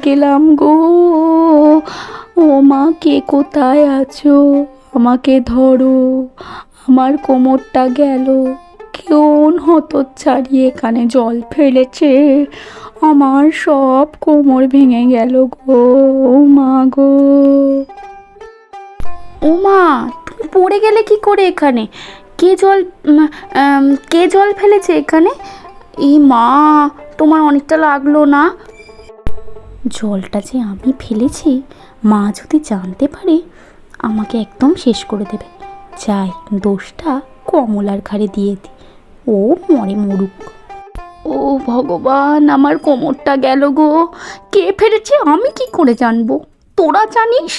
গেলাম গো। ও মা, কে কোথায় আছো? আমাকে ধরো, আমার কোমরটা গেল। কোন হতচ্ছাড়ি এখানে জল ফেলেছে? আমার সব কোমর ভেঙে গেল গো। ও মা গো। ও মা, তুমি পড়ে গেলে কি করে এখানে? কে জল কে জল ফেলেছে এখানে? এই মা, তোমার অনেকটা লাগলো না? জলটা যে আমি ফেলেছি, মা যদি জানতে পারে আমাকে একদম শেষ করে দেবে। যাই, দোষটা কমলার ঘাড়ে দিয়ে দিই, ও মরে মরুক। ও ভগবান, আমার কোমরটা গেল গো। কে ফেলেছে আমি কি করে জানবো? তোরা জানিস?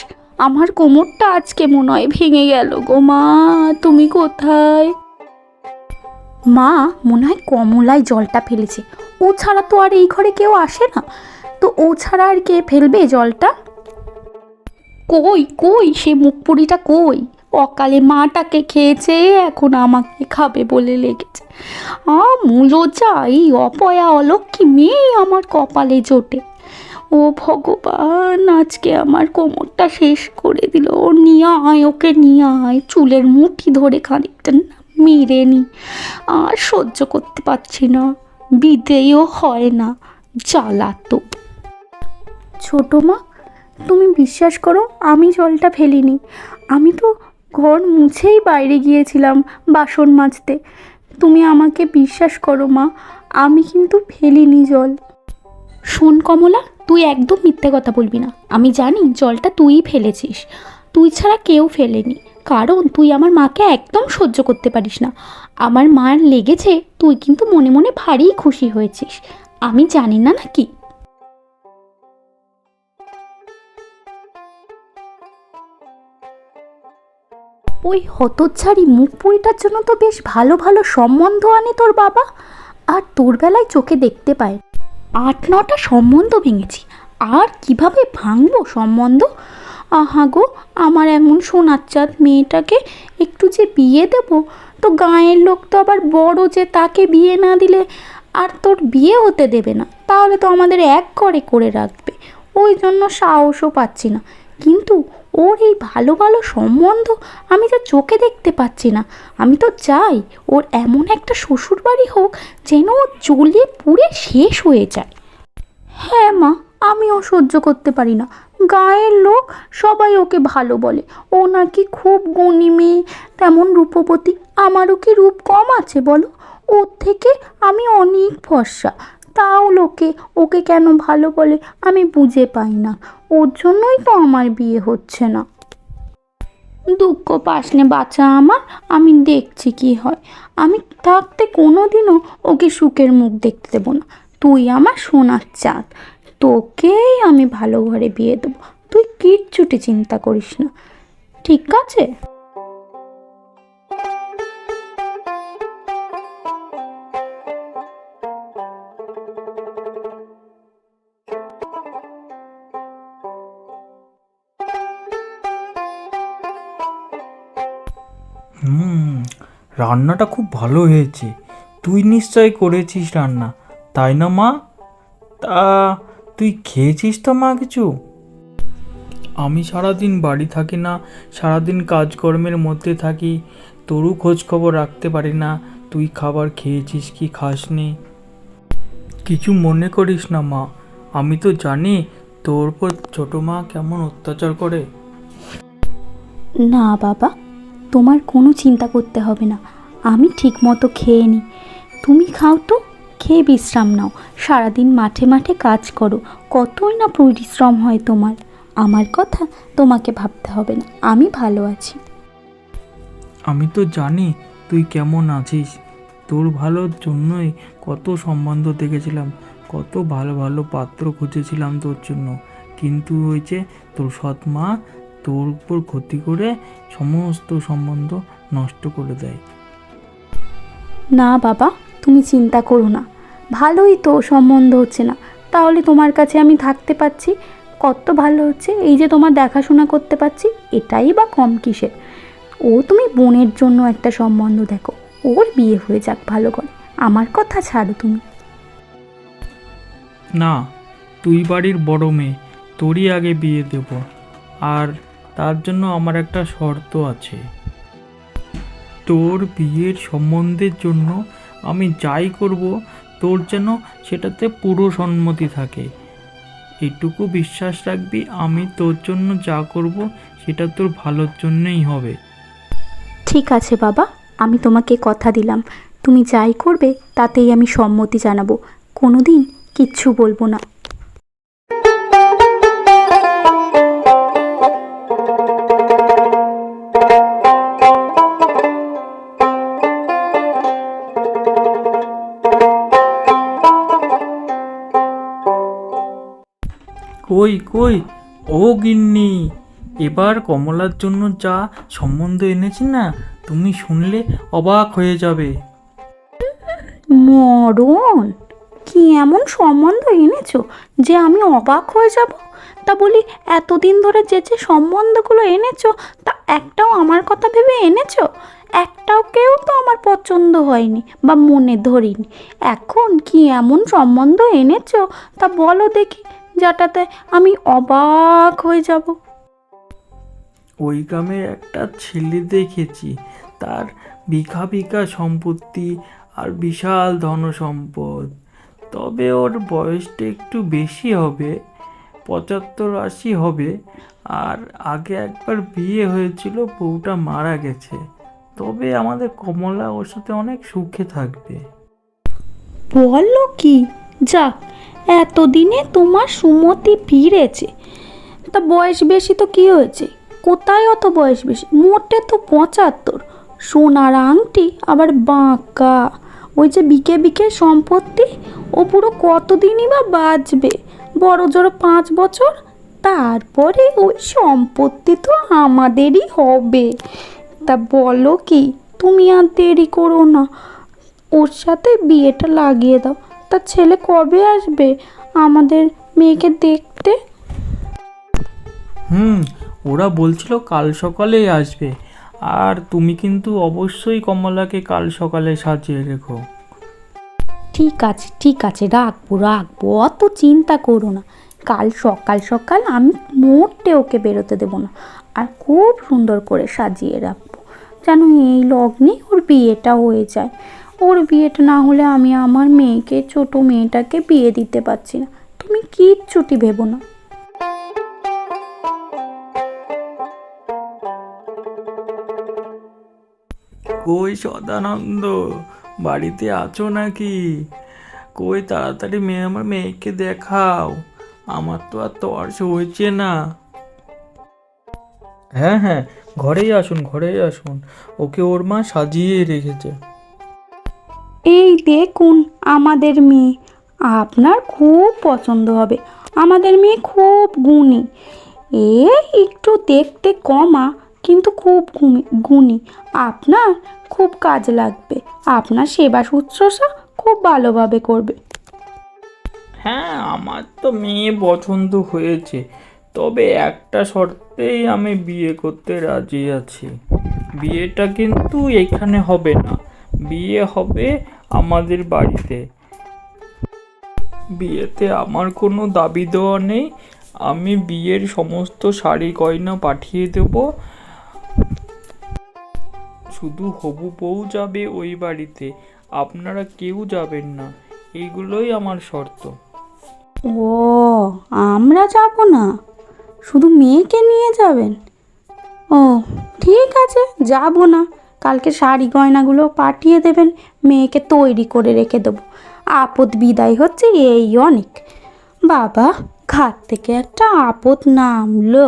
আমার কোমরটা আজকে মনে হয় ভেঙে গেল গো। মা, তুমি কোথায়? মা, মনে হয় কমলাই জলটা ফেলেছে। ও ছাড়া তো আর এই ঘরে কেউ আসে না, তো ও ছাড়া আর কে ফেলবে জলটা? কই কই সে মুখপুরিটা কই? অকালে মাটাকে খেয়েছে, এখন আমাকে খাবে বলে লেগেছে। মূলো চাই, অপয়া অলক্ষী মেয়ে আমার কপালে জোটে। ও ভগবান, আজকে আমার কোমরটা শেষ করে দিল। নিয়ে আয়, ওকে নিয়ে আয়, চুলের মুঠি ধরে খানিকটা মেরে নি। আর সহ্য করতে পারছি না, বিদেয়ও হয় না, জ্বালা তো। ছোটো মা, তুমি বিশ্বাস করো, আমি জলটা ফেলিনি। আমি তো ঘর মুছেই বাইরে গিয়েছিলাম বাসন মাজতে। তুমি আমাকে বিশ্বাস করো মা, আমি কিন্তু ফেলিনি জল। শোন কমলা, তুই একদম মিথ্যে কথা বলবি না। আমি জানি জলটা তুইই ফেলেছিস, তুই ছাড়া কেউ ফেলেনি। কারণ তুই আমার মাকে একদম সহ্য করতে পারিস না। আমার মার লেগেছে, তুই কিন্তু মনে মনে ভারী খুশি হয়েছিস। আমি জানি না নাকি? ওই হতচ্ছাড়ি মুখপুরিটার জন্য তো বেশ ভালো ভালো সম্বন্ধ আনে তোর বাবা, আর তোর বেলায় চোখে দেখতে পায়। 8-9টা সম্বন্ধ ভেঙেছি, আর কিভাবে ভাঙবো সম্বন্ধ? আহা গো, আমার এমন সোনার চাঁদ মেয়েটাকে একটু যে বিয়ে দেব, তো গাঁয়ের লোক তো আবার বড়, যে তাকে বিয়ে না দিলে আর তোর বিয়ে হতে দেবে না, তাহলে তো আমাদের এক ঘরে করে রাখবে। ওই জন্য সাহসও পাচ্ছি না। কিন্তু ওর এই ভালো ভালো সম্বন্ধ আমি তো চোখে দেখতে পাচ্ছি না। আমি তো চাই ওর এমন একটা শ্বশুরবাড়ি হোক যেন ও জ্বলে পুড়ে শেষ হয়ে যায়। হ্যাঁ মা, আমিও সহ্য করতে পারি না। গায়ের লোক সবাই ওকে ভালো বলে, ও নাকি খুব গুণী মেয়ে, তেমন রূপবতী। আমারও কি রূপ কম আছে বলো? ওর থেকে আমি অনেক ফর্সা, তাও লোকে ওকে কেন ভালো বলে আমি বুঝে পাই না। ওর জন্যই তো আমার বিয়ে হচ্ছে না। দুঃখ পাস নে বাচ্চা আমার, আমি দেখছি কি হয়। আমি থাকতে কোনো দিনও ওকে সুখের মুখ দেখতে দেবো না। তুই আমার সোনার চাঁদ, তোকেই আমি ভালো ঘরে বিয়ে দেবো। তুই কিচ্ছুটি চিন্তা করিস না, ঠিক আছে? হুম, রান্নাটা খুব ভালো হয়েছে। তুই নিশ্চয় করেছিস রান্না, তাই না মা? তা তুই খেয়েছিস তো মা কিছু? আমি সারাদিন বাড়ি থাকি না, সারাদিন কাজকর্মের মধ্যে থাকি, তোরও খোঁজ খবর রাখতে পারি না তুই খাবার খেয়েছিস কি খাসনি। কিছু মনে করিস না মা, আমি তো জানি তোর উপর ছোটো মা কেমন অত্যাচার করে। না বাবা, তোমার কোনো চিন্তা করতে হবে না, আমি ঠিক মতো খেয়ে নিই। তুমি খাও তো, খেয়ে বিশ্রাম নাও। সারাদিন মাঠে মাঠে কাজ করো, কতই না পরিশ্রম হয় তোমার। আমার কথা তোমাকে ভাবতে হবে না, আমি ভালো আছি। আমি তো জানি তুই কেমন আছিস, তোর ভালোর জন্যই কত সম্বন্ধ দেখেছিলাম, কত ভালো ভালো পাত্র খুঁজেছিলাম তোর জন্য। কিন্তু হয়েছে তোর সৎ মা তোর উপর ক্ষতি করে সমস্ত সম্বন্ধ নষ্ট করে দেয়। না বাবা, তুমি চিন্তা করো না, ভালোই তো সম্বন্ধ হচ্ছে না, তাহলে তোমার কাছে আমি থাকতে পারছি, কত ভালো হচ্ছে। এই যে তোমার দেখাশোনা করতে পারছি, এটাই বা কম কিসের? ও তুমি বোনের জন্য একটা সম্বন্ধ দেখো, ওর বিয়ে হয়ে যাক ভালো করে, আমার কথা ছাড়ো তুমি। না, তুই বাড়ির বড় মেয়ে, তোরই আগে বিয়ে দেব। আর তার জন্য আমার একটা শর্ত আছে। তোর বিয়ের সম্বন্ধের জন্য আমি যাই করব, তোর যেন সেটাতে পুরো সম্মতি থাকে। এটুকু বিশ্বাস রাখবি, আমি তোর জন্য যা করব সেটা তোর ভালোর জন্যই হবে। ঠিক আছে বাবা, আমি তোমাকে কথা দিলাম, তুমি যাই করবে তাতেই আমি সম্মতি জানাবো, কোনো দিন কিচ্ছু বলবো না। কই কই, ও গিন্নি, এবার কমলার জন্য যা সম্বন্ধ এনেছি না, তুমি শুনলে অবাক হয়ে যাবে। মরণ, কি এমন সম্বন্ধ এনেছো যে আমি অবাক হয়ে যাব? তা বলি, এতদিন ধরে যে যে সম্বন্ধগুলো এনেছো তা একটাও আমার কথা ভেবে এনেছো? একটাও কেউ তো আমার পছন্দ হয়নি বা মনে ধরিনি। এখন কি এমন সম্বন্ধ এনেছো তা বলো দেখি, যেটাতে আমি অবাক হয়ে যাব। ওই গ্রামের একটা ছেলে দেখেছি, তার বিঘা বিঘা সম্পত্তি আর বিশাল ধনসম্পদ। তবে ওর বয়সটা একটু বেশি হবে, 75-80 হবে। আর আগে একবার বিয়ে হয়েছিল, বউটা মারা গেছে। তবে আমাদের কমলা ওর সাথে অনেক সুখে থাকবে। বলো কি? যাক, এতদিনে তোমার সুমতি ফিরেছে। তা বয়স বেশি তো কি হয়েছে? কোথায় অত বয়স বেশি, মোটে তো 75। সোনার আংটি আবার বাঁকা, ওই যে বিকে বিকে সম্পত্তি, ও পুরো কতদিনই বা বাঁচবে? বড় জোর 5 বছর, তারপরে ওই সম্পত্তি তো আমাদেরই হবে। তা বলো কি, তুমি আর দেরি করো না, ওর সাথে বিয়েটা লাগিয়ে দাও। তার ছেলে কবে আসবে আমাদের মেয়েকে দেখতে? ওরা বলছিল কাল সকালেই আসবে। আর তুমি কিন্তু অবশ্যই কমলাকে কাল সকালে সাজিয়ে রেখো। ঠিক আছে ঠিক আছে, রাখবো রাখবো, অত চিন্তা করো না। কাল সকাল সকাল আমি মোটে ওকে বেরোতে দেবো না, আর খুব সুন্দর করে সাজিয়ে রাখবো, যেন এই লগ্নে ওর বিয়েটা হয়ে যায়। ওর বিয়েটা না হলে আমি আমার মেয়েকে, ছোট মেয়েটাকে বিয়ে দিতে পারছি না। তুমি কিচ্ছুটি ভেবো না। কই সদানন্দ, বাড়িতে আছো নাকি? কই তাড়াতাড়ি আমার মেয়েকে দেখাও, আমার তো আর তর্স হয়েছে না। হ্যাঁ হ্যাঁ, ঘরেই আসুন ঘরেই আসুন, ওকে ওর মা সাজিয়ে রেখেছে। এই দেখুন আমাদের মেয়ে, আপনার খুব পছন্দ হবে। আমাদের মেয়ে খুব গুণী, একটু দেখতে কমা কিন্তু খুব গুণী। আপনার খুব কাজ লাগবে, আপনার সেবা শুশ্রূষা খুব ভালোভাবে করবে। হ্যাঁ, আমার তো মেয়ে পছন্দ হয়েছে, তবে একটা শর্তেই আমি বিয়ে করতে রাজি আছি। বিয়েটা কিন্তু এখানে হবে না, বিয়ে হবে আমাদের বাড়িতে। বিয়েতে আমার কোনো দাবি দেওয়া নেই, আমি বিয়ের সমস্ত শাড়ি গয়না পাঠিয়ে দেব, শুধু হবু বউ যাবে ওই বাড়িতে, আপনারা কেউ যাবেন না। এইগুলোই আমার শর্ত। ও, আমরা যাব না, শুধু মেয়েকে নিয়ে যাবেন? ও, ঠিক আছে, যাব না। কালকে শাড়ি গয়নাগুলো পাঠিয়ে দেবেন, মেয়েকে তৈরি করে রেখে দেবো। আপদ বিদায় হচ্ছে এই অনেক। বাবা, ঘাট থেকে একটা আপদ নামলো।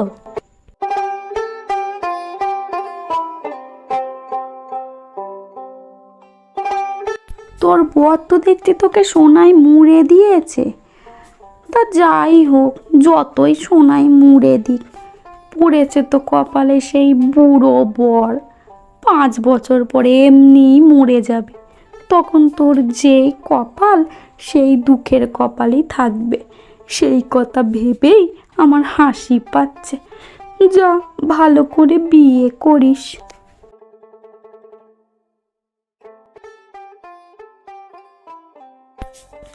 তোর বর তো দেখছি তোকে সোনায় মুড়ে দিয়েছে। তা যাই হোক, যতই সোনায় মুড়ে দিক, পড়েছে তো কপালে সেই বুড়ো বর। 5 বছর পরে এমনি মরে যাবে, তখন তোর যেই কপাল সেই দুঃখের কপালই থাকবে। সেই কথা ভেবেই আমার হাসি পাচ্ছে। যা, ভালো করে বিয়ে করিস।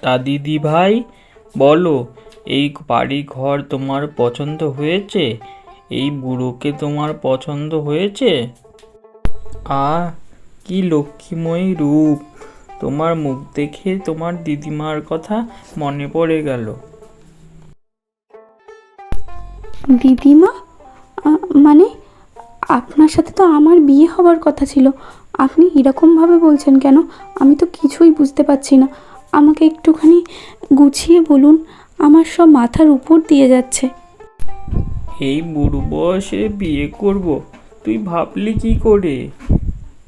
তা দিদি ভাই, বলো এই বাড়ি ঘর তোমার পছন্দ হয়েছে? এই বুড়োকে তোমার পছন্দ হয়েছে? কি লক্ষ্মীময়ী রূপ! তোমার মুখ দেখে তোমার দিদিমার কথা মনে পড়ে গেল। দিদিমা? মানে আপনার সাথে তো আমার বিয়ে হবার কথা ছিল, আপনি এরকমভাবে বলছেন কেন? আমি তো কিছুই বুঝতে পারছি না, আমাকে একটুখানি গুছিয়ে বলুন, আমার সব মাথার উপর দিয়ে যাচ্ছে। এই বুড়ো বয়সে বিয়ে করব? তুই ভাবলি কি করে?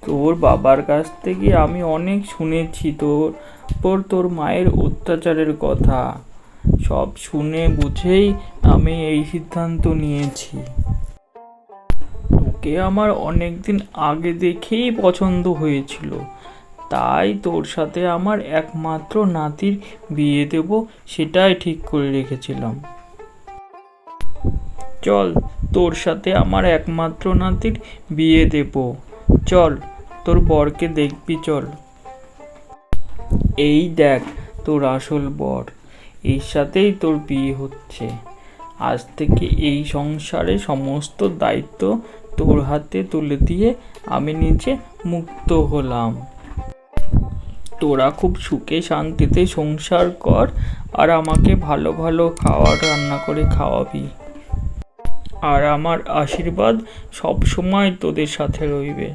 তোর বাবার কাছ থেকে আমি অনেক শুনেছি তোর মায়ের অত্যাচারের কথা। সব শুনে বুঝেই আমি এই সিদ্ধান্ত নিয়েছি। তোকে আমার অনেক দিন আগে দেখেই পছন্দ হয়েছিল, তাই তোর সাথে আমার একমাত্র নাতির বিয়ে দেব, সেটাই ঠিক করে রেখেছিলাম। চল, তোর সাথে আমার একমাত্র নাতির বিয়ে দেব। চল, তোর বরকে দেখবি, চল। এই দেখ তোর আসল বর, এর সাথেই তোর বিয়ে হচ্ছে। আজ থেকে এই সংসারে সমস্ত দায়িত্ব তোর হাতে তুলে দিয়ে আমি নিজে মুক্ত হলাম। তোরা খুব সুখে শান্তিতে সংসার কর, আর আমাকে ভালো ভালো খাবার রান্না করে খাওয়াবি। আর আমার আশীর্বাদ সব সময় তোদের সাথে রইবে।